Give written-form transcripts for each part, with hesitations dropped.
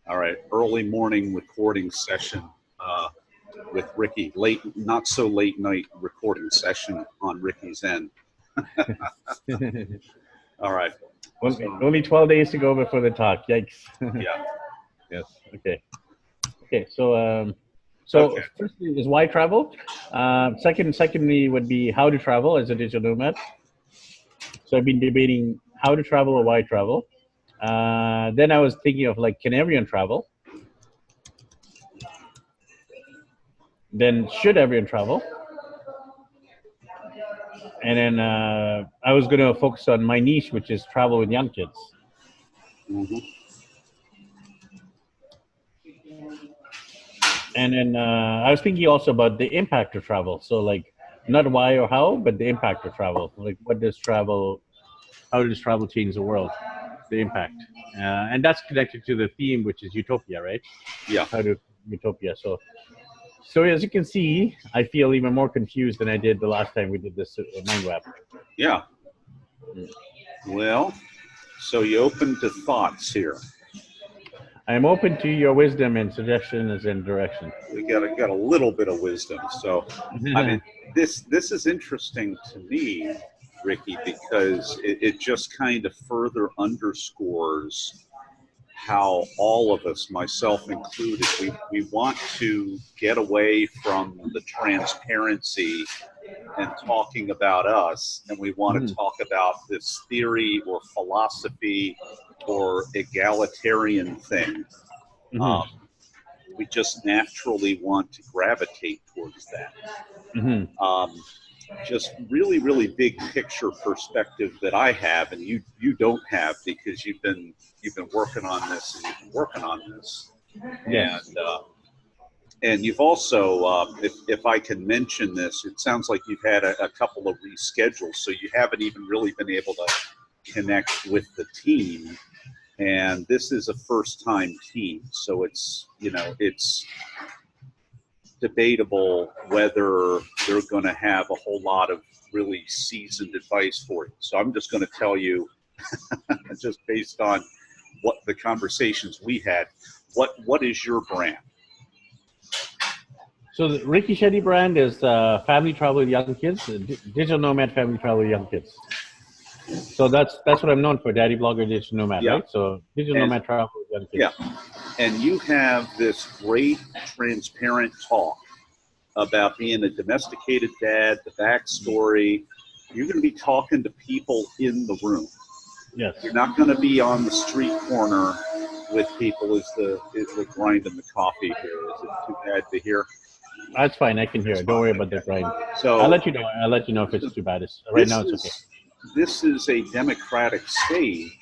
All right, early morning recording session with Ricky. Late, not so late night recording session on Ricky's end. All right. Only 12 days to go before the talk. Yikes. Yeah. Yes. Okay. Okay. So, Okay. firstly is why travel. Secondly would be how to travel as a digital nomad. So I've been debating how to travel or why travel. Then I was thinking of like, can everyone travel? Then should everyone travel? And then I was going to focus on my niche, which is travel with young kids. Mm-hmm. And then I was thinking also about the impact of travel. So like, not why or how, but the impact of travel. Like, how does travel change the world? The impact, and that's connected to the theme, which is utopia, right? Yeah. How to utopia. So as you can see, I feel even more confused than I did the last time we did this mind map. Yeah. Well, so you open to thoughts here. I am open to your wisdom and suggestions and direction. We got a little bit of wisdom. So, I mean, this is interesting to me, Ricky, because it just kind of further underscores how all of us, myself included, we want to get away from the transparency and talking about us, and we want to talk about this theory or philosophy or egalitarian thing. We just naturally want to gravitate towards that. Just really, really big picture perspective that I have, and you don't have, because you've been working on this and you've been working on this. Yes. And you've also, if I can mention this, it sounds like you've had a couple of reschedules, so you haven't even really been able to connect with the team. And this is a first-time team, so it's debatable whether they're going to have a whole lot of really seasoned advice for you. So I'm just going to tell you, just based on what the conversations we had, what is your brand? So the Ricky Shetty brand is family travel with young kids, digital nomad family travel with young kids. So that's what I'm known for, daddy blogger, digital nomad, right? So digital nomad travel with young kids. Yeah, and you have this great transparent talk about being a domesticated dad, the backstory. You're going to be talking to people in the room. Yes. You're not going to be on the street corner with people. Is the grinding the coffee here? Is it too bad to hear? That's fine. I can hear it. Don't worry about that, Brian. So I'll let you know. If it's too bad. Right now, it's okay. This is a democratic stage,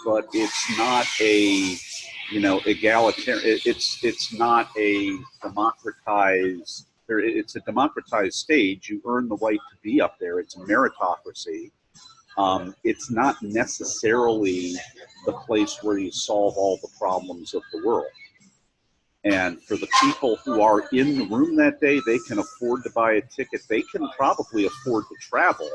but it's not a egalitarian. It's not a democratized. It's a democratized stage. You earn the right to be up there. It's a meritocracy. It's not necessarily the place where you solve all the problems of the world. And for the people who are in the room that day, they can afford to buy a ticket. They can probably afford to travel.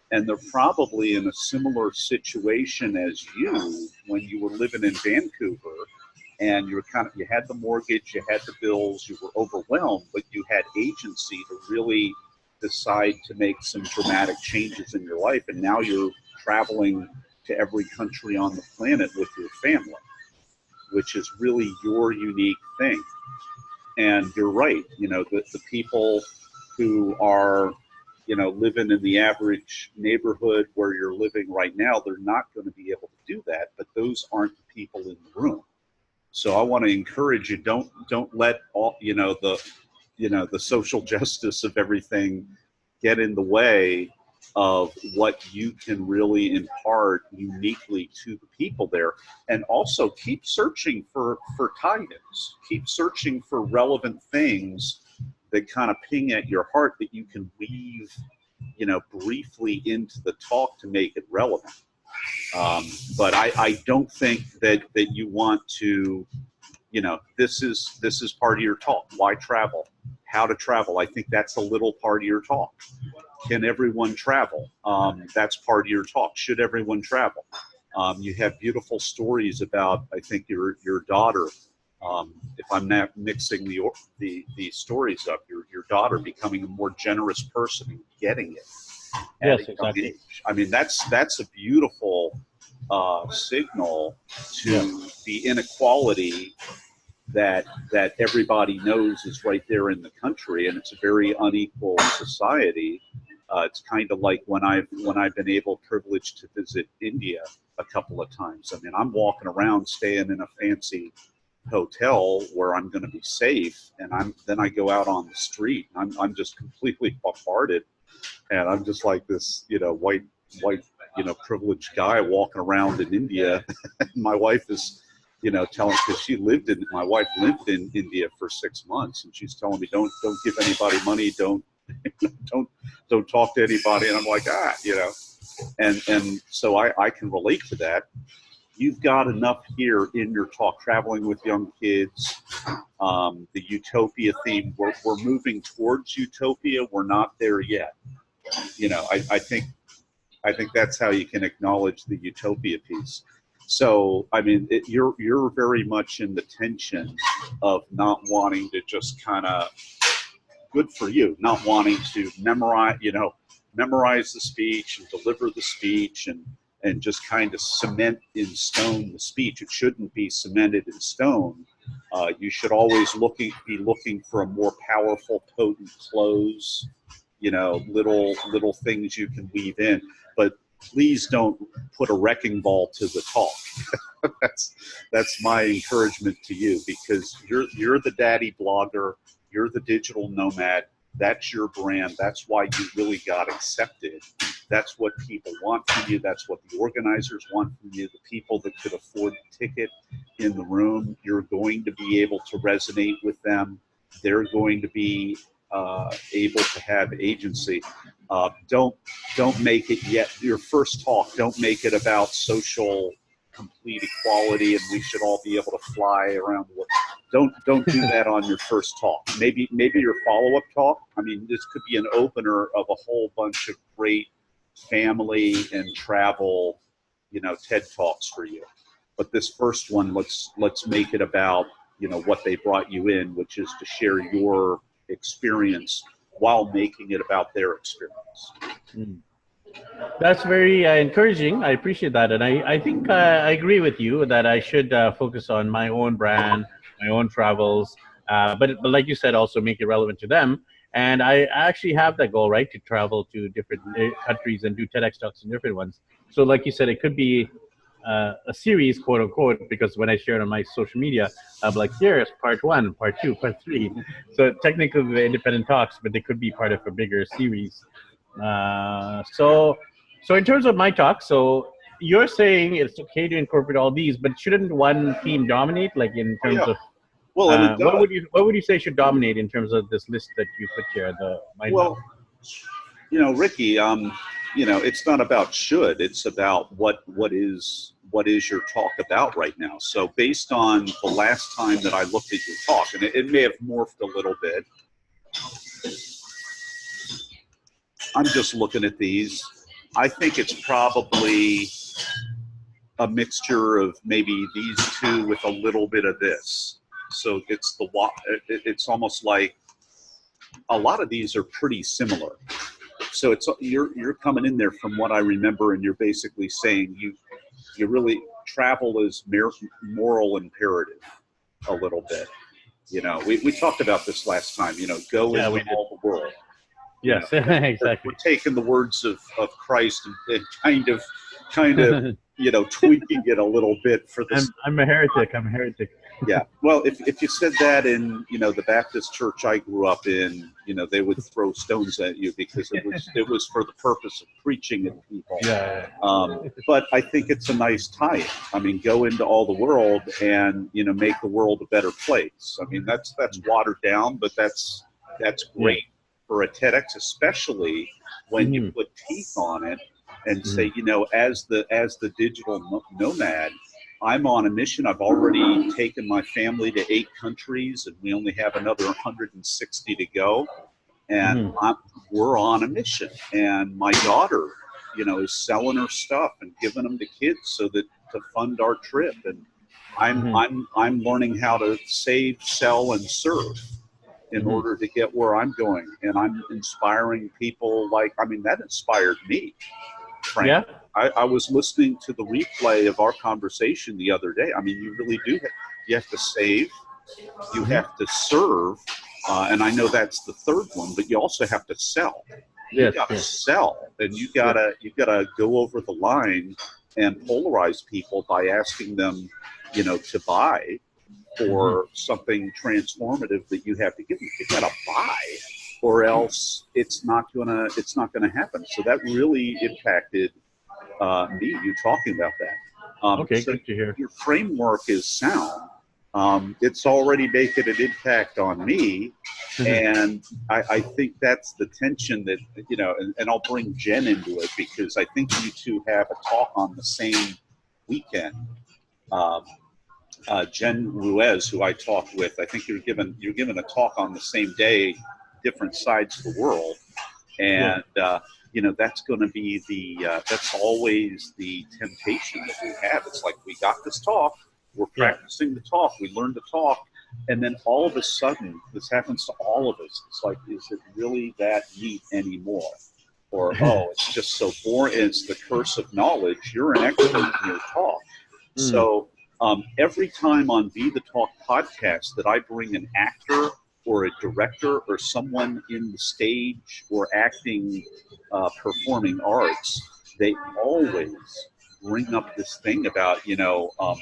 And they're probably in a similar situation as you when you were living in Vancouver, and you had the mortgage, you had the bills, you were overwhelmed, but you had agency to really decide to make some dramatic changes in your life. And now you're traveling to every country on the planet with your family, which is really your unique thing. And you're right, the people who are, living in the average neighborhood where you're living right now, they're not going to be able to do that, but those aren't the people in the room. So I want to encourage you, don't let all, the social justice of everything get in the way of what you can really impart uniquely to the people there. And also keep searching for tie-ins. Keep searching for relevant things that kind of ping at your heart that you can weave, briefly into the talk to make it relevant. But I don't think that you want to, this is part of your talk. Why travel? How to travel? I think that's a little part of your talk. Can everyone travel? That's part of your talk. Should everyone travel? You have beautiful stories about, I think, your daughter. If I'm not mixing the stories up, your daughter becoming a more generous person and getting it at a Yes, young exactly. age. I mean, that's a beautiful signal to Yeah. the inequality that everybody knows is right there in the country, and it's a very unequal society. It's kind of like when I've been privileged to visit India a couple of times. I mean, I'm walking around staying in a fancy hotel where I'm going to be safe, and then I go out on the street, and I'm just completely bombarded, and I'm just like this, white, privileged guy walking around in India. My wife is, telling, because my wife lived in India for 6 months, and she's telling me, don't give anybody money, don't don't talk to anybody, and I'm like, and so I can relate to that. You've got enough here in your talk, traveling with young kids, the utopia theme. We're moving towards utopia. We're not there yet. I think that's how you can acknowledge the utopia piece. So, I mean, you're very much in the tension of not wanting to just kind of, good for you, not wanting to memorize the speech and deliver the speech and just kind of cement in stone the speech. It shouldn't be cemented in stone. You should always be looking for a more powerful, potent close. Little things you can weave in, but please don't put a wrecking ball to the talk. that's my encouragement to you, because you're the daddy blogger, you're the digital nomad. That's your brand. That's why you really got accepted. That's what people want from you. That's what the organizers want from you. The people that could afford the ticket in the room, you're going to be able to resonate with them. They're going to be able to have agency. Don't make it yet your first talk. Don't make it about social complete equality and we should all be able to fly around the world. Don't do that on your first talk. Maybe your follow-up talk. I mean, this could be an opener of a whole bunch of great family and travel, TED Talks for you. But this first one, let's make it about, what they brought you in, which is to share your experience while making it about their experience. Mm. That's very encouraging. I appreciate that. And I think I agree with you that I should focus on my own brand, my own travels, but like you said, also make it relevant to them. And I actually have that goal, right, to travel to different countries and do TEDx talks in different ones. So like you said, it could be a series, quote unquote, because when I share it on my social media, I'm like, here's part 1, part 2, part 3. So technically they're independent talks, but they could be part of a bigger series. So in terms of my talk, so you're saying it's okay to incorporate all these, but shouldn't one theme dominate? Like in Oh, terms yeah. of Well, and it does. what would you say should dominate in terms of this list that you put here, the mind map? Well, Ricky, it's not about should. It's about what is your talk about right now. So based on the last time that I looked at your talk, and it may have morphed a little bit. I'm just looking at these. I think it's probably a mixture of maybe these two with a little bit of this. So it's almost like a lot of these are pretty similar. So you're coming in there from what I remember, and you're basically saying you really travel as moral imperative a little bit. We talked about this last time. Go Yeah, into we did. all the world. Yes, We're exactly. taking the words of Christ and kind of tweaking it a little bit for this. I'm a heretic. I'm a heretic. Yeah. Well, if you said that in the Baptist church I grew up in, they would throw stones at you because it was for the purpose of preaching at people. Yeah. But I think it's a nice tie-in. I mean, go into all the world and make the world a better place. I mean, that's watered down, but that's great for a TEDx, especially when you put teeth on it and say, as the digital nomad, I'm on a mission. I've already taken my family to 8 countries, and we only have another 160 to go. And we're on a mission. And my daughter, is selling her stuff and giving them to kids so that to fund our trip. And I'm learning how to save, sell, and serve in order to get where I'm going. And I'm inspiring people that inspired me, Frank. Yeah. I was listening to the replay of our conversation the other day. I mean, you really do. You have to save, you have to serve, and I know that's the third one, but you also have to sell. You got to sell, and you gotta go over the line and polarize people by asking them, to buy for something transformative that you have to give them. You got to buy, or else it's not gonna happen. So that really impacted me. You talking about that? Okay, so good to hear. Your framework is sound. It's already making an impact on me, and I think that's the tension that and I'll bring Jen into it because I think you two have a talk on the same weekend. Jen Ruiz, who I talked with, I think you're given a talk on the same day, different sides of the world, and that's going to be that's always the temptation that we have. It's like we got this talk, we're practicing the talk, we learned to talk, and then all of a sudden, this happens to all of us. It's like, is it really that neat anymore? Or, oh, it's just so boring. It's the curse of knowledge. You're an expert in your talk. So every time on Be the Talk podcast that I bring an actor or a director or someone in the stage or acting, performing arts, they always bring up this thing about,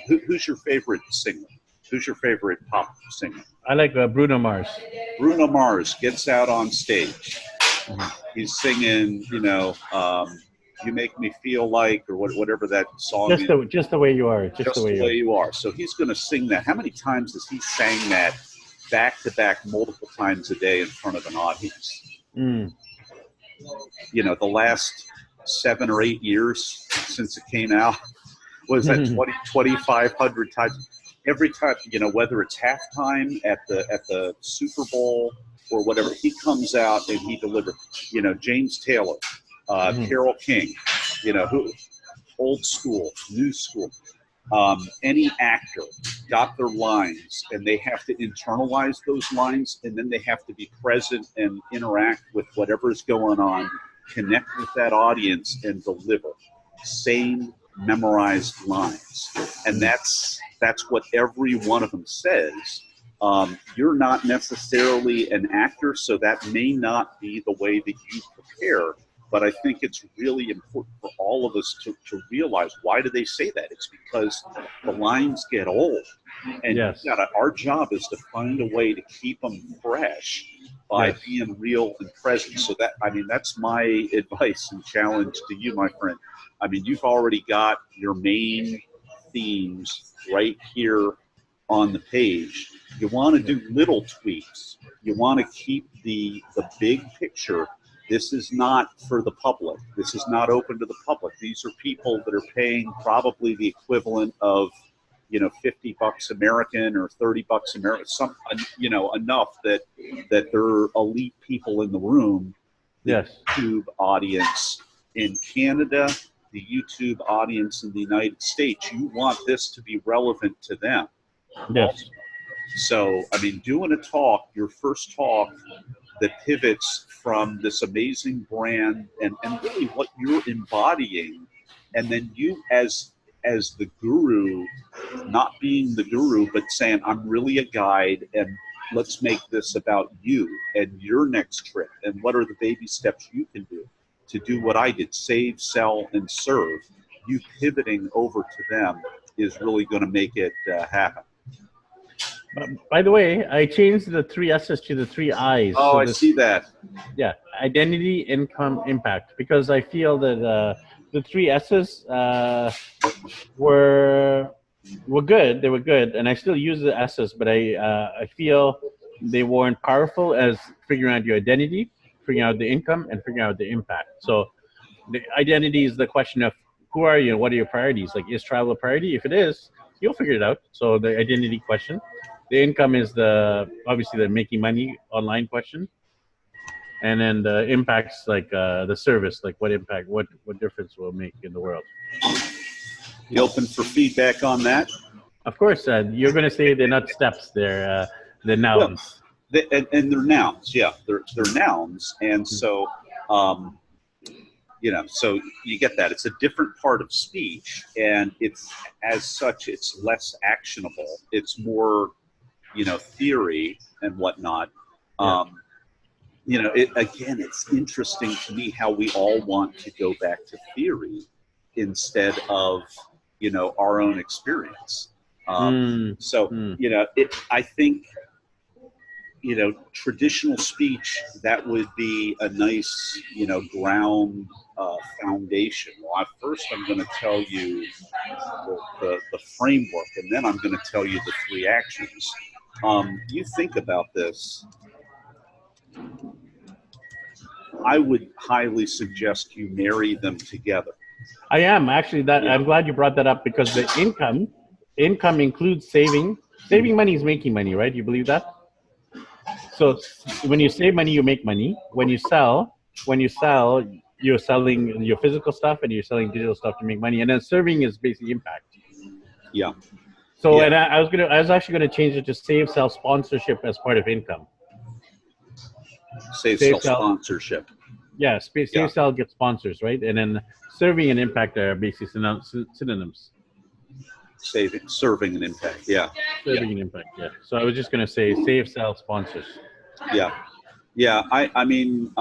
who's your favorite singer? Who's your favorite pop singer? I like Bruno Mars. Bruno Mars gets out on stage. He's singing, You Make Me Feel Like, or whatever that song is. Just the way you are. Just the way you are. So he's going to sing that. How many times has he sang that back to back multiple times a day in front of an audience? The last 7 or 8 years since it came out, was that 2,500 times? Every time, whether it's halftime at the Super Bowl or whatever, he comes out and he delivers. James Taylor, Carole King, who, old school, new school. Any actor got their lines, and they have to internalize those lines, and then they have to be present and interact with whatever's going on, connect with that audience, and deliver same memorized lines. And that's what every one of them says. You're not necessarily an actor, so that may not be the way that you prepare. But I think it's really important for all of us to realize, why do they say that? It's because the lines get old. And our job is to find a way to keep them fresh by being real and present. So that's my advice and challenge to you, my friend. I mean, you've already got your main themes right here on the page. You want to do little tweaks. You want to keep the big picture. This is not for the public. This is not open to the public. These are people that are paying probably the equivalent of, $50 American or $30 American, enough that they're elite people in the room. The YouTube audience in Canada, the YouTube audience in the United States, you want this to be relevant to them. Yes. So, doing a talk, your first talk that pivots from this amazing brand and really what you're embodying, and then you as the guru, not being the guru, but saying, I'm really a guide, and let's make this about you and your next trip, and what are the baby steps you can do to do what I did, save, sell, and serve. You pivoting over to them is really going to make it happen. By the way, I changed the 3 S's to the 3 I's. Oh, so I see that. Yeah, identity, income, impact. Because I feel that the 3 S's were good. They were good, and I still use the S's, but I feel they weren't powerful as figuring out your identity, figuring out the income, and figuring out the impact. So the identity is the question of who are you and what are your priorities? Like, is travel a priority? If it is, you'll figure it out. So the identity question. The income is obviously the making money online question. And then the impacts, like the service, like what impact, what difference will make in the world. You open for feedback on that? Of course, you're going to say they're not steps; they're nouns. Well, and they're nouns. Yeah, they're nouns, and so so you get that. It's a different part of speech, and it's as such, it's less actionable. It's more, theory and whatnot. Again, it's interesting to me how we all want to go back to theory instead of, our own experience. I think, traditional speech, that would be a nice, ground foundation. Well, first I'm going to tell you the framework, and then I'm going to tell you the 3 actions. You think about this. I would highly suggest you marry them together. I am actually that. Yeah. I'm glad you brought that up because the income includes saving. Saving money is making money, right? You believe that? So when you save money, you make money. When you sell, you're selling your physical stuff and you're selling digital stuff to make money. And then serving is basically impact. Yeah. So and I was actually gonna change it to save, sell, sponsorship as part of income. Save, sell, sponsorship. Yeah, save, sell, get sponsors, right? And then serving and impact are basically synonyms. Serving and impact, yeah. Serving and impact, yeah. So I was just gonna say save, sell, sponsors. Yeah. I mean,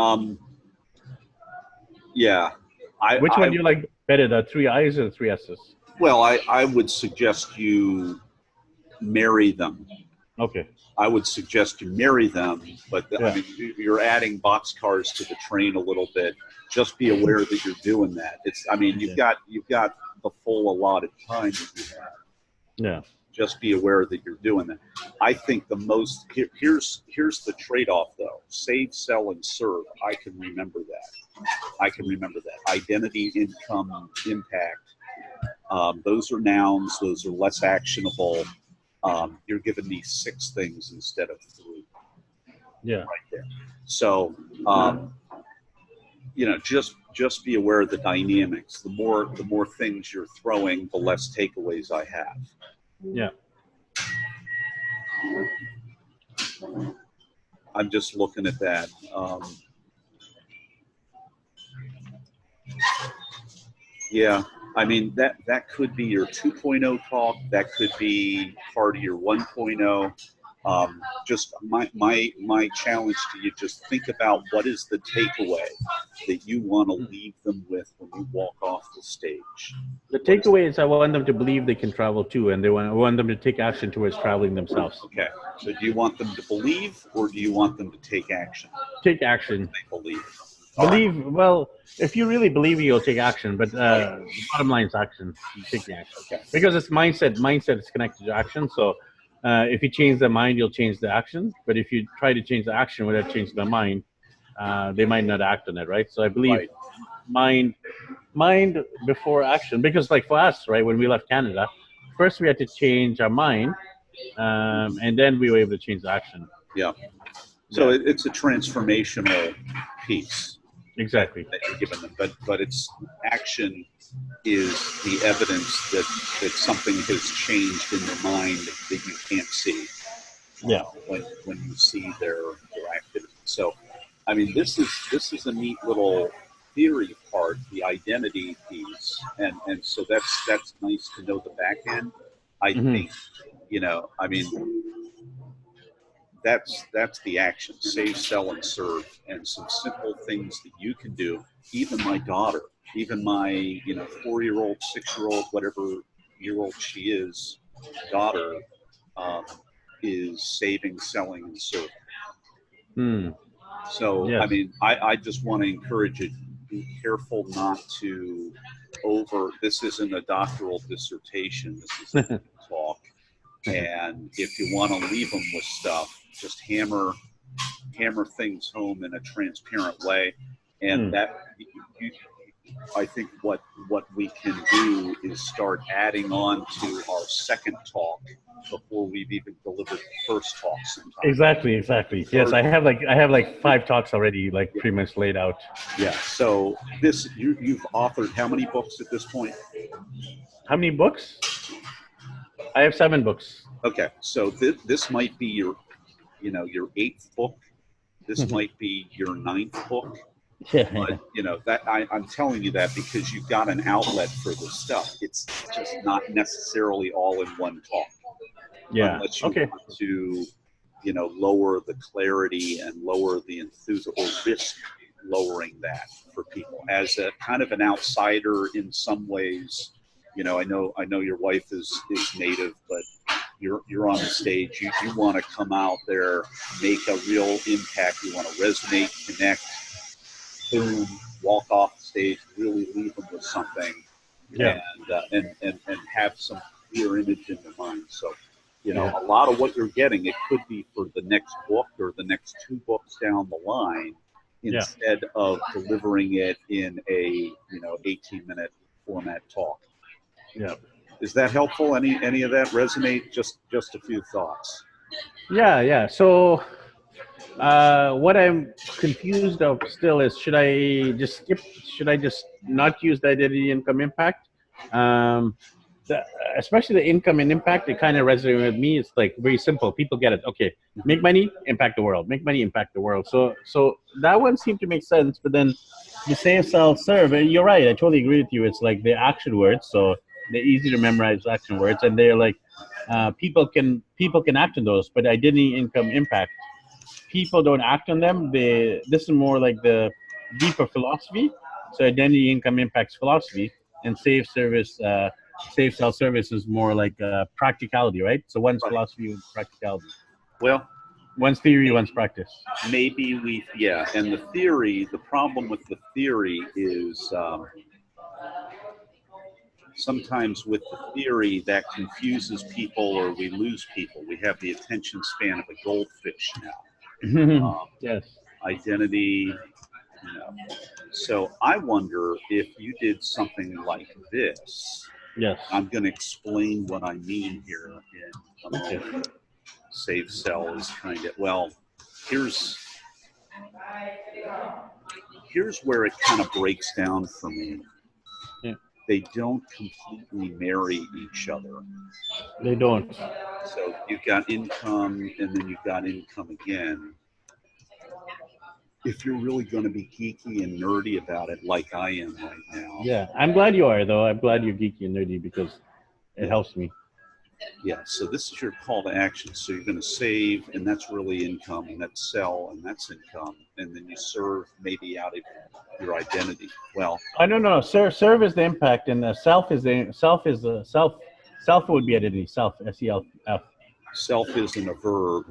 Which one do you like better, the 3 I's or the 3 S's? Well, I would suggest you marry them. Okay. I would suggest you marry them, but I mean, you're adding boxcars to the train a little bit. Just be aware that you're doing that. You've got the full allotted time that you have. Yeah. Just be aware that you're doing that. I think here's the trade-off though. Save, sell, and serve. I can remember that. Identity, income, impact. Those are nouns. Those are less actionable. You're giving me 6 things instead of 3. Yeah. Right there. So, just be aware of the dynamics. The more things you're throwing, the less takeaways I have. Yeah. I'm just looking at that. I mean, that could be your 2.0 talk. That could be part of your 1.0. Just my challenge to you, just think about what is the takeaway that you want to leave them with when you walk off the stage. The takeaway is I want them to believe they can travel too, and I want them to take action towards traveling themselves. Okay. So do you want them to believe, or do you want them to take action? Take action. They believe. Believe, well, if you really believe, you'll take action. But the bottom line is action. You take the action. Okay. Because it's mindset. Mindset is connected to action. So if you change their mind, you'll change the action. But if you try to change the action without changing their mind, they might not act on it, right? So I believe mind before action. Because like for us, right, when we left Canada, first we had to change our mind, and then we were able to change the action. Yeah. So it's a transformational piece. Exactly. That you're giving them, but it's action is the evidence that something has changed in their mind that you can't see. Yeah. When you see their activity. So, I mean, this is a neat little theory part, the identity piece, and so that's nice to know the back end. I think, I mean, that's the action. Save, sell, and serve, and some simple things that you can do. Even my daughter, even my 4-year-old, 6-year-old, whatever year-old she is, daughter is saving, selling, and serving. So yes. I mean, I just want to encourage you. Be careful not to this isn't a doctoral dissertation. This is a talk. And if you want to leave them with stuff, just hammer things home in a transparent way. And I think what we can do is start adding on to our second talk before we've even delivered the first talk sometime. Exactly. Yes, I have like 5 talks already, like pretty much laid out. Yeah. So you've authored how many books at this point? How many books? I have 7 books. Okay, so this might be your, your eighth book. This might be your ninth book. Yeah, But that I'm telling you that because you've got an outlet for this stuff. It's just not necessarily all in one talk, yeah. unless you Okay. want to, lower the clarity and lower the enthusiasm or risk lowering that for people. As a kind of an outsider in some ways, I know your wife is native, but you're on the stage. You want to come out there, make a real impact. You want to resonate, connect, boom, walk off the stage, really leave them with something, Yeah. and have some clear image in their mind. So, Yeah. a lot of what you're getting, it could be for the next book or the next 2 books down the line, Yeah. instead of delivering it in a 18-minute format talk. Yeah. Is that helpful? Any of that resonate? Just a few thoughts. Yeah. Yeah. So, what I'm confused of still is should I just skip? Should I just not use the identity income impact? Um, the, especially the income and impact, it kind of resonates with me. It's like very simple. People get it. Okay, make money, impact the world. Make money, impact the world. So that one seemed to make sense. But then the save, sell, serve. You're right. I totally agree with you. It's like the action words. So they're easy to memorize action words, and they're like people can act on those. But identity, income, impact, people don't act on them. This is more like the deeper philosophy. So identity, income, impacts philosophy, and save, sell, service is more like practicality, right? So one's Right. philosophy, one's practicality. Well, One's theory, one's practice. maybe and the problem with the theory is sometimes with the theory that confuses people or we lose people. We have the attention span of a goldfish now. Yes. Identity, So I wonder if you did something like this. Yes. I'm going to explain what I mean here in a Okay. moment. Save, sell is kind of, well, here's where it kind of breaks down for me. Yeah. They don't completely marry each other. They don't. So you've got income and then you've got income again. If you're really going to be geeky and nerdy about it like I am right now. Yeah, I'm glad you are though. I'm glad you're geeky and nerdy because it helps me. Yeah, so this is your call to action. So you're going to save, and that's really income, and that's sell, and that's income, and then you serve maybe out of your identity. Well, I don't know. Serve is the impact, and self is self. Self would be identity. Self, SELF. self isn't a verb,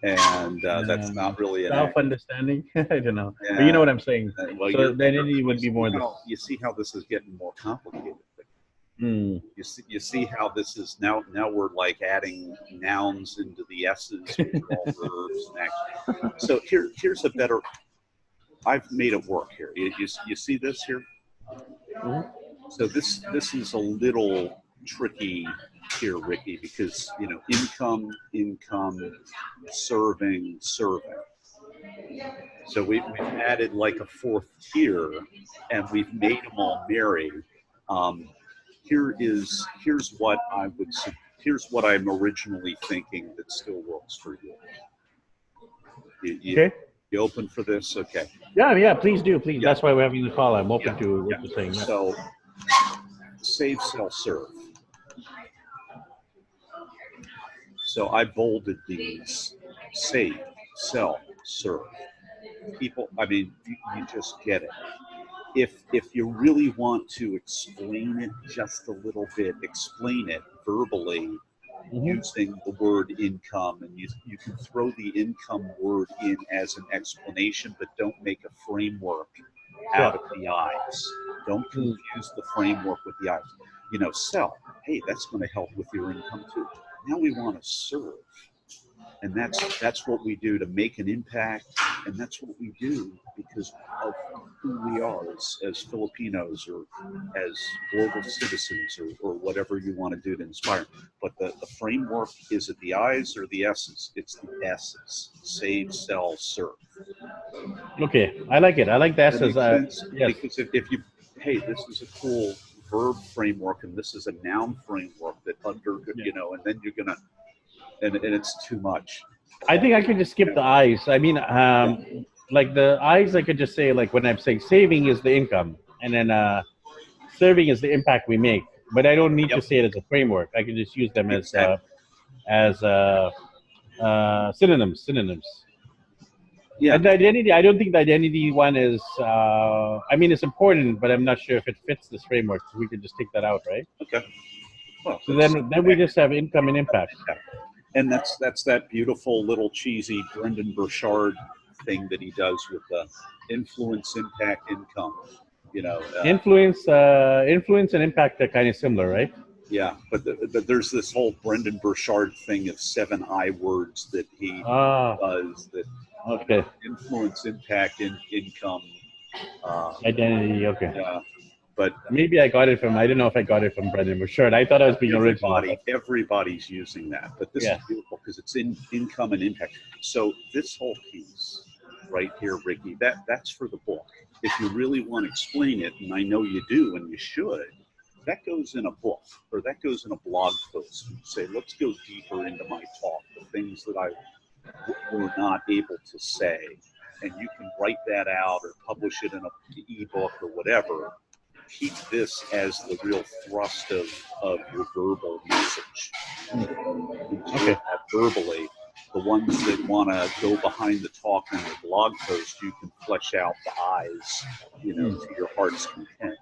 and that's not really an act. Self-understanding. I don't know, Yeah. but you know what I'm saying. Well, So the identity would be more this. You see how this is getting more complicated. Mm. You see how this is now we're like adding nouns into the S's, which are all verbs and actions. So here's a better. I've made it work here. You see this here? Mm-hmm. So this is a little tricky here, Ricky, because income, serving. So we've added like a fourth tier, and we've made them all marry. Here's what I would say. Here's what I'm originally thinking that still works for you. Okay. You open for this? Okay. Yeah. Please do. Please. Yeah. That's why we're having the call. I'm open to what you're saying. Yeah. So, save, sell, serve. So I bolded these: save, sell, serve. People, I mean, you just get it. If you really want to explain it just a little bit, explain it verbally using the word income, and you can throw the income word in as an explanation, but don't make a framework out of the eyes. Don't confuse the framework with the eyes. Sell. Hey, that's going to help with your income too. Now we want to serve. And that's what we do to make an impact, and that's what we do because of who we are as Filipinos or as global citizens or whatever you want to do to inspire. But the framework, is it the I's or the S's? It's the S's. Save, sell, serve. Okay, I like it. I like the S's. That makes sense? Yes. Because if you, hey, this is a cool verb framework and this is a noun framework that you know, and then you're gonna, and it's too much. I think I could just skip the I's. I mean, like the I's, I could just say like when I'm saying saving is the income, and then serving is the impact we make. But I don't need to say it as a framework. I can just use them as synonyms. Synonyms. Yeah. And the identity, I don't think the identity one is. I mean, it's important, but I'm not sure if it fits this framework. So we could just take that out, right? Okay. Well, So then we just have income and impact. And that's that beautiful little cheesy Brendan Burchard thing that he does with the influence, impact, income. You know, influence and impact are kind of similar, right? Yeah, but there's this whole Brendan Burchard thing of 7 I words that he does that. Okay. Influence, impact, income, identity. Okay. Yeah, but maybe I got it from. I don't know if I got it from Brendan Burchard. I thought I was being original. Everybody's using that, but this is beautiful because it's in income and impact. So this whole piece right here, Ricky, that's for the book. If you really want to explain it, and I know you do, and you should, that goes in a book or that goes in a blog post. You say, let's go deeper into my talk, the things that I were not able to say, and you can write that out or publish it in an ebook or whatever. Keep this as the real thrust of your verbal message. Okay. Verbally, the ones that want to go behind the talk in the blog post, you can flesh out the I's, you know, to your heart's content.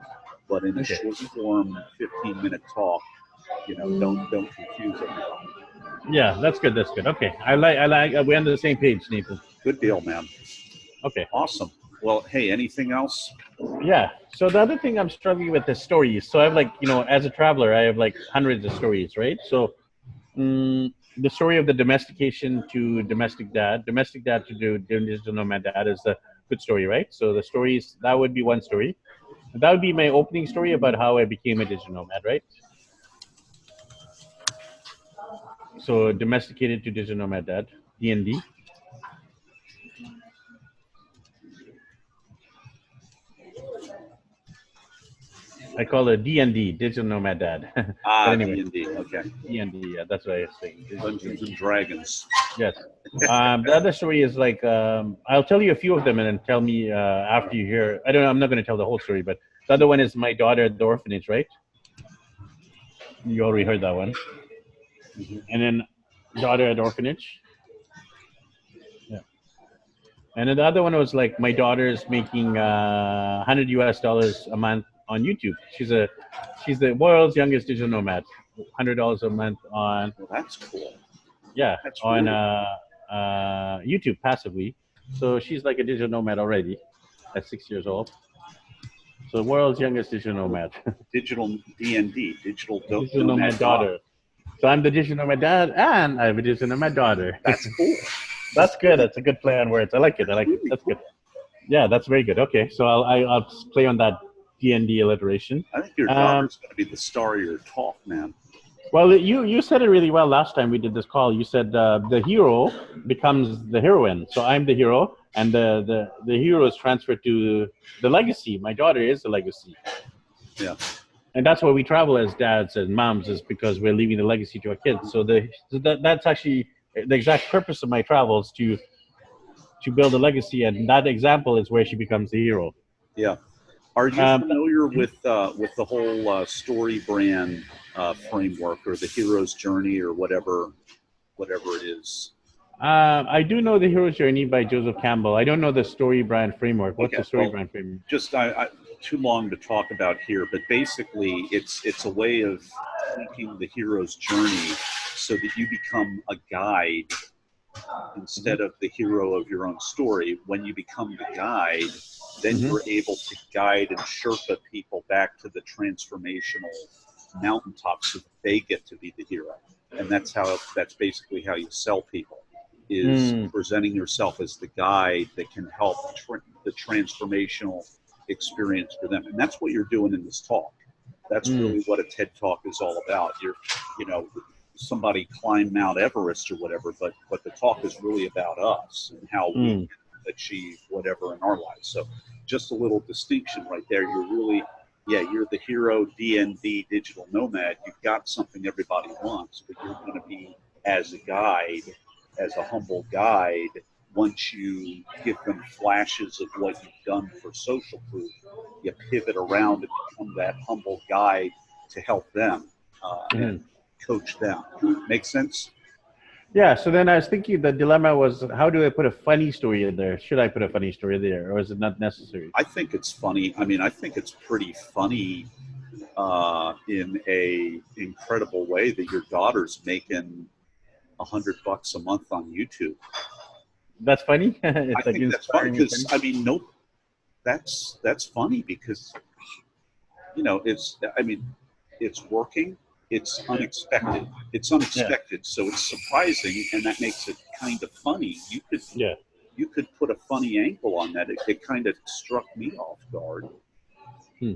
But in a short form, 15-minute talk, you know, don't confuse it. Yeah, that's good. That's good. Okay, I like. We're on the same page, Nathan. Good deal, man. Okay. Awesome. Well, hey, anything else? Yeah. So the other thing I'm struggling with is stories. So I have like, you know, as a traveler, I have like hundreds of stories, right? So the story of the domestication to domestic dad to digital nomad dad is a good story, right? So the stories, that would be one story. That would be my opening story about how I became a digital nomad, right? So domesticated to digital nomad dad, DND. I call it DND, digital nomad dad. Anyway, DND, okay. DND, yeah, that's what I was saying. Dungeons and Dragons. Yes. The other story is like, I'll tell you a few of them and then tell me after you hear. I don't know, I'm not going to tell the whole story, but the other one is my daughter at the orphanage, right? You already heard that one. Mm-hmm. And then daughter at orphanage. Yeah. And then the other one was like my daughter's making $100 US a month on YouTube. She's the world's youngest digital nomad. $100 a month on. Well, that's cool. Yeah, that's on YouTube passively. So she's like a digital nomad already at 6 years old. So the world's youngest digital nomad. Digital DND, digital nomad daughter. So I'm the digital nomad dad, and I have a digital nomad daughter. That's cool. That's good. That's a good play on words. I like it. That's good. Yeah, that's very good. Okay, so I'll play on that DND alliteration. I think your daughter's going to be the star of your talk, man. Well, you said it really well last time we did this call. You said the hero becomes the heroine. So I'm the hero, and the hero is transferred to the legacy. My daughter is the legacy. Yeah. And that's why we travel as dads and moms, is because we're leaving the legacy to our kids. So that's actually the exact purpose of my travels, to build a legacy, and that example is where she becomes the hero. Yeah. Are you familiar with the whole story brand framework, or the hero's journey, or whatever it is? I do know the hero's journey by Joseph Campbell. I don't know the story brand framework. What's the story brand framework? Just too long to talk about here, but basically it's a way of taking the hero's journey so that you become a guide instead of the hero of your own story. When you become the guide, then you're able to guide and Sherpa people back to the transformational mountaintop so that they get to be the hero. And that's basically how you sell people, is presenting yourself as the guide that can help the transformational experience for them. And that's what you're doing in this talk. That's really what a TED Talk is all about. Somebody climbed Mount Everest or whatever, but the talk is really about us and how we can achieve whatever in our lives. So just a little distinction right there. You're really yeah, you're the hero DND digital nomad. You've got something everybody wants, but you're going to be as a guide, as a humble guide. Once you give them flashes of what you've done for social proof, you pivot around and become that humble guide to help them and coach them. Make sense? Yeah. So then I was thinking the dilemma was, how do I put a funny story in there? Should I put a funny story there, or is it not necessary? I think it's funny. I mean, I think it's pretty funny in a incredible way that your daughter's making $100 a month on YouTube. That's funny. I It's like think that's funny inspiring. because I mean, no, that's funny because it's I mean, it's working. It's unexpected. It's Yeah. unexpected, so it's surprising, and that makes it kind of funny. Yeah. You could put a funny angle on that. It kind of struck me off guard. Hmm.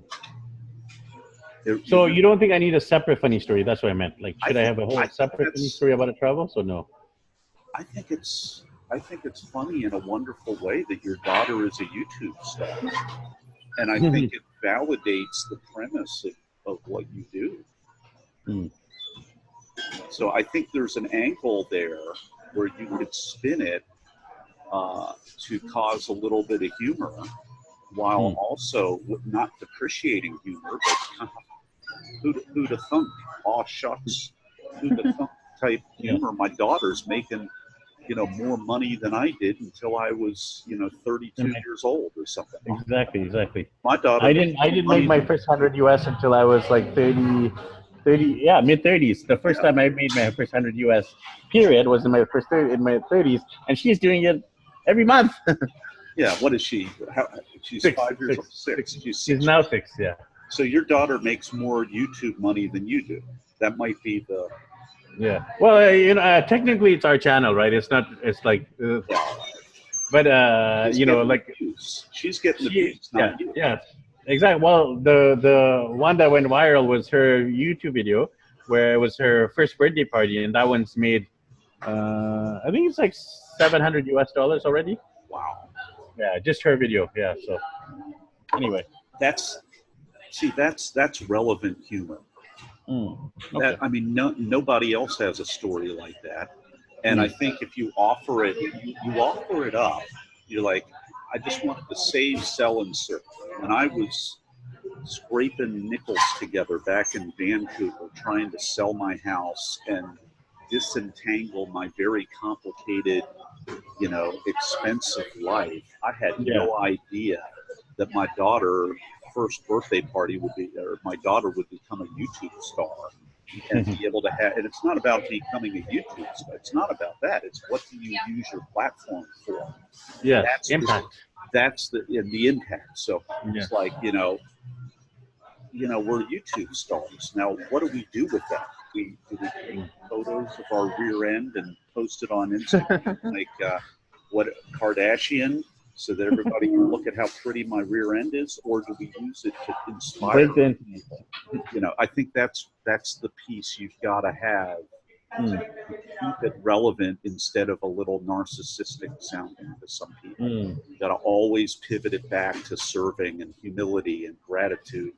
There, So you don't think I need a separate funny story? That's what I meant. Like, should I have a whole I think separate funny story about a travel? So no. I think it's I think it's funny in a wonderful way that your daughter is a YouTube star, and I think it validates the premise of what you do. Hmm. So I think there's an angle there where you could spin it to cause a little bit of humor, while also not depreciating humor, but who'd have thunk? Aw shucks, who'd have thunk type humor. My daughter's making more money than I did until I was 32 years old or something. Exactly. My daughter. I didn't make my first 100 US until I was like 30, yeah, mid 30s. The first time I made my first 100 US period was in my in my 30s, and she's doing it every month. Yeah, what is she? She's 5 years old. Six. She's now 6. Yeah. So your daughter makes more YouTube money than you do. That might be the. Yeah. Well, technically it's our channel, right? It's not. It's like. But like she's getting the views, not you. Yeah. Exactly. Well, the one that went viral was her YouTube video where it was her first birthday party, and that one's made, I think it's like $700 US already. Wow. Yeah, just her video. Yeah. So anyway, that's relevant humor. Okay. I mean, nobody else has a story like that, and I think if you offer it, you offer it up. You're like, I just wanted to save, sell, and serve. When I was scraping nickels together back in Vancouver, trying to sell my house and disentangle my very complicated, expensive life, I had no idea that my daughter's first birthday party my daughter would become a YouTube star and be able to have. And it's not about becoming a YouTube star. It's not about that. It's what do you use your platform for? Yeah, impact. That's the impact. So it's like we're YouTube stars. Now, what do we do with that? Do we take photos of our rear end and post it on Instagram like what Kardashian, so that everybody can look at how pretty my rear end is, or do we use it to inspire? I think that's the piece you've got to have to keep it relevant instead of a little narcissistic sounding to some people. You got to always pivot it back to serving and humility and gratitude.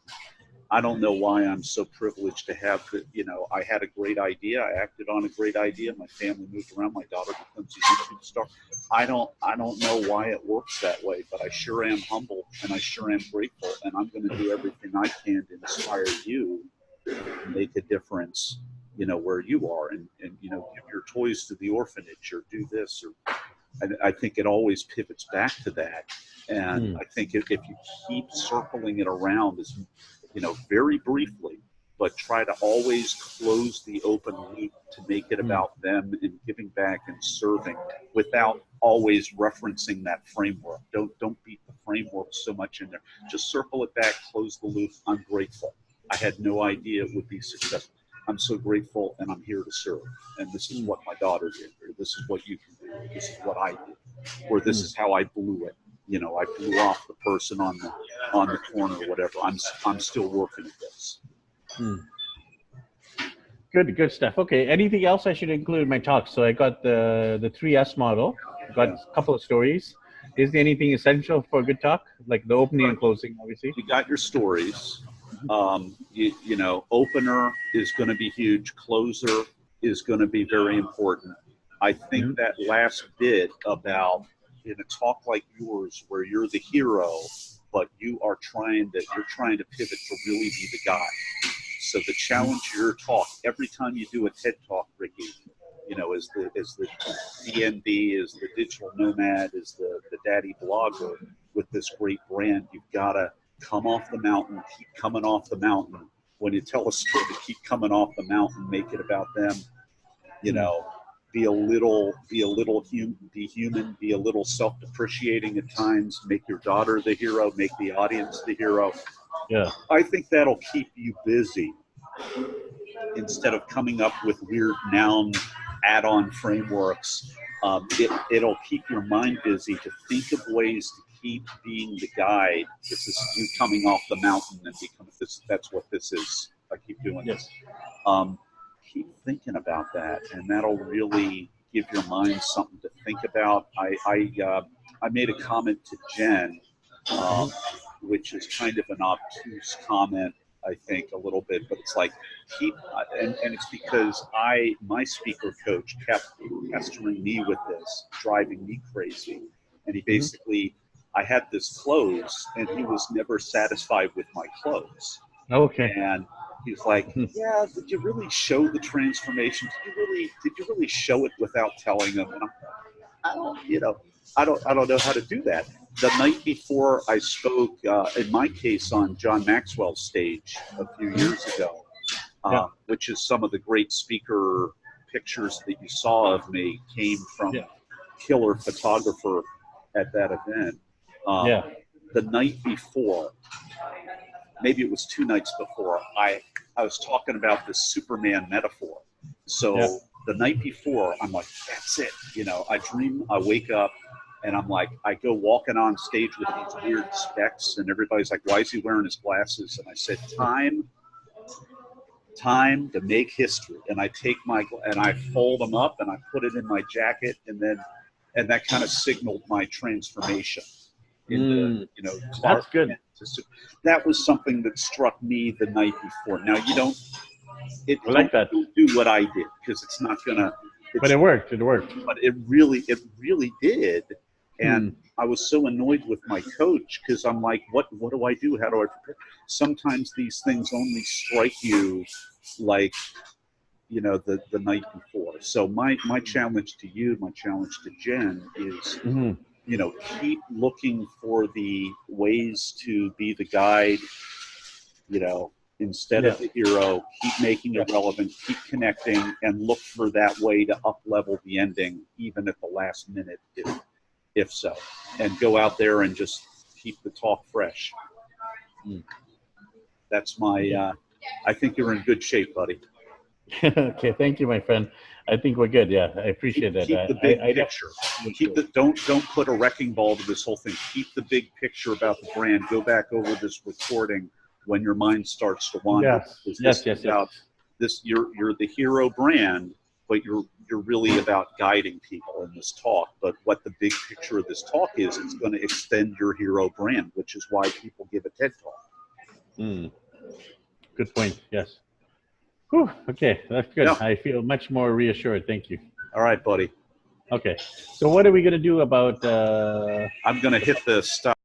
I don't know why I'm so privileged to have that. I had a great idea. I acted on a great idea. My family moved around. My daughter becomes a YouTube star. I don't know why it works that way, but I sure am humble and I sure am grateful. And I'm going to do everything I can to inspire you to make a difference, where you are, and give your toys to the orphanage or do this, or I think it always pivots back to that. And I think if you keep circling it around as very briefly, but try to always close the open loop to make it about them and giving back and serving without always referencing that framework. Don't beat the framework so much in there. Just circle it back, close the loop. I'm grateful. I had no idea it would be successful. I'm so grateful, and I'm here to serve. And this is what my daughter did, or this is what you can do. This is what I did, or this is how I blew it. I blew off the person on the corner or whatever. I'm still working at this. Good stuff. Okay. Anything else I should include in my talk? So I got the 3S model. Got a couple of stories. Is there anything essential for a good talk, like the opening and closing, obviously? You got your stories. You know, opener is going to be huge. Closer is going to be very important. I think that last bit about in a talk like yours, where you're the hero, but you're trying to pivot to really be the guy. So the challenge of your talk, every time you do a TED talk, Ricky, you know, as the DND, as the digital nomad, as the daddy blogger with this great brand, you've got to come off the mountain, keep coming off the mountain. When you tell a story, keep coming off the mountain, make it about them. You know, be human, be a little self-depreciating at times. Make your daughter the hero, make the audience the hero. Yeah. I think that'll keep you busy instead of coming up with weird noun add-on frameworks. It'll keep your mind busy to think of ways to keep being the guide. This is you coming off the mountain and becoming this. That's what this is. I keep doing this. Keep thinking about that, and that'll really give your mind something to think about. I made a comment to Jen, which is kind of an obtuse comment, I think, a little bit, but it's like and it's because my speaker coach kept pestering me with this, driving me crazy, and he basically, I had this close, and he was never satisfied with my close. Okay. And he's like, yeah, did you really show the transformation? Did you really show it without telling them? And I don't know how to do that. The night before I spoke, in my case, on John Maxwell's stage a few years ago, which is some of the great speaker pictures that you saw of me came from killer photographer at that event. The night before, maybe it was 2 nights before, I was talking about this Superman metaphor. So the night before, I'm like, that's it. You know, I dream, I wake up, and I'm like, I go walking on stage with these weird specs, and everybody's like, why is he wearing his glasses? And I said, time to make history. And I take and I fold them up, and I put it in my jacket, and that kind of signaled my transformation. You know, Clark. That's good. That was something that struck me the night before. Now I like that. Do what I did, because it's not gonna. But it worked. It worked. But it really did. And I was so annoyed with my coach, because I'm like, what do I do? How do I prepare? Sometimes these things only strike you like, you know, the night before. So my challenge to you, my challenge to Jen is, you know, keep looking for the ways to be the guide, you know, instead of the hero. Keep making it relevant, keep connecting, and look for that way to up-level the ending, even at the last minute, if so. And go out there and just keep the talk fresh. That's my, I think you're in good shape, buddy. Okay, thank you, my friend. I think we're good. Yeah, I appreciate that. Keep the big picture. Don't put a wrecking ball to this whole thing. Keep the big picture about the brand. Go back over this recording when your mind starts to wander. Yes. You're the hero brand, but you're really about guiding people in this talk. But what the big picture of this talk is, it's going to extend your hero brand, which is why people give a TED talk. Good point. Yes. Whew, okay, that's good. I feel much more reassured. Thank you. All right, buddy. Okay, so what are we going to do about... I'm going to hit the stop.